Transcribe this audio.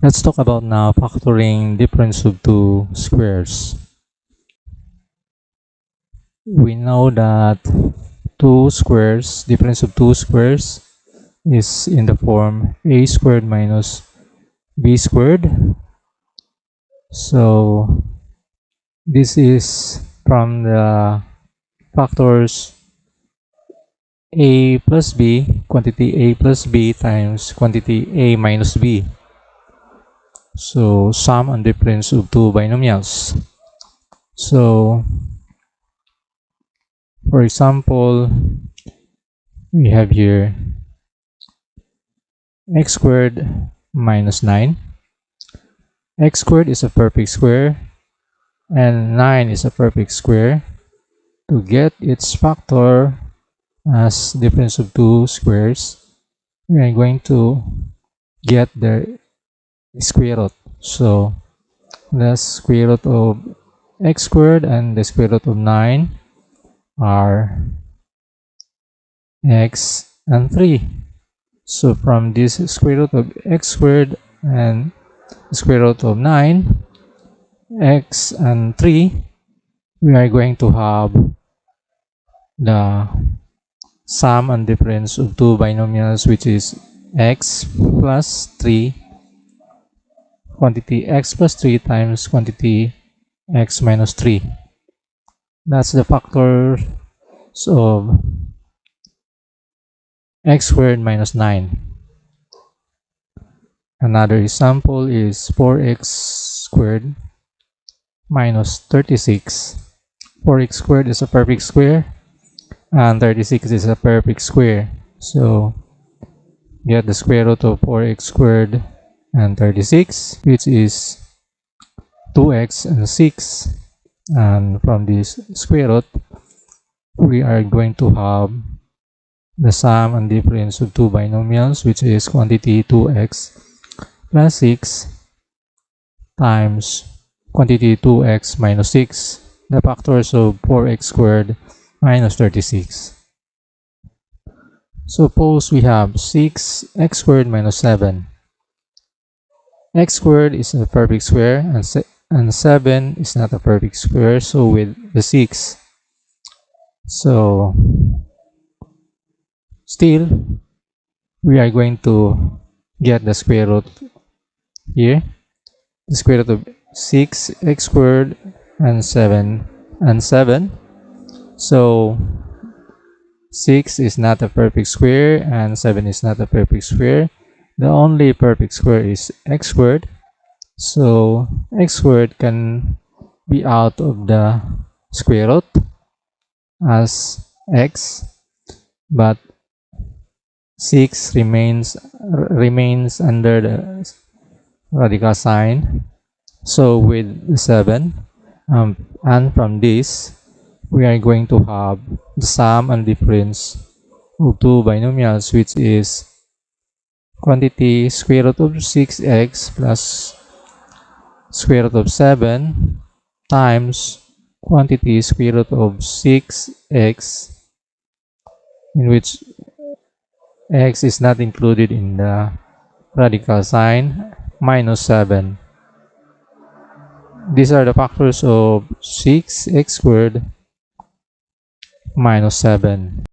Let's talk about now factoring difference of two squares. We know that difference of two squares is in the form a squared minus b squared. So this is from the factors a plus b, quantity a plus b times quantity a minus b. So sum and difference of two binomials. So for example, we have here x squared minus 9. X squared is a perfect square and 9 is a perfect square. To get its factor as difference of two squares, we are going to get the square root. So the square root of x squared and the square root of 9 are x and 3. So from this square root of x squared and square root of 9, x and 3, we are going to have the sum and difference of two binomials, which is x plus 3, quantity x plus 3 times quantity x minus 3. That's the factors of x squared minus 9. Another example is 4x squared minus 36. 4x squared is a perfect square and 36 is a perfect square. So get the square root of 4x squared and 36, which is 2x and 6. And from this square root, we are going to have the sum and difference of two binomials, which is quantity 2x plus 6 times quantity 2x minus 6, the factors of 4x squared minus 36. Suppose we have 6x squared minus 7. X squared is a perfect square and 7 is not a perfect square, so with the 6. So still, we are going to get the square root here. The square root of 6x squared and 7. So 6 is not a perfect square and 7 is not a perfect square. The only perfect square is x squared. So x squared can be out of the square root as x, but 6 remains under the radical sign. So with 7, and from this, we are going to have the sum and difference of two binomials, which is quantity square root of 6x plus square root of 7 times quantity square root of 6x, in which x is not included in the radical sign, minus 7. These are the factors of 6x squared minus 7.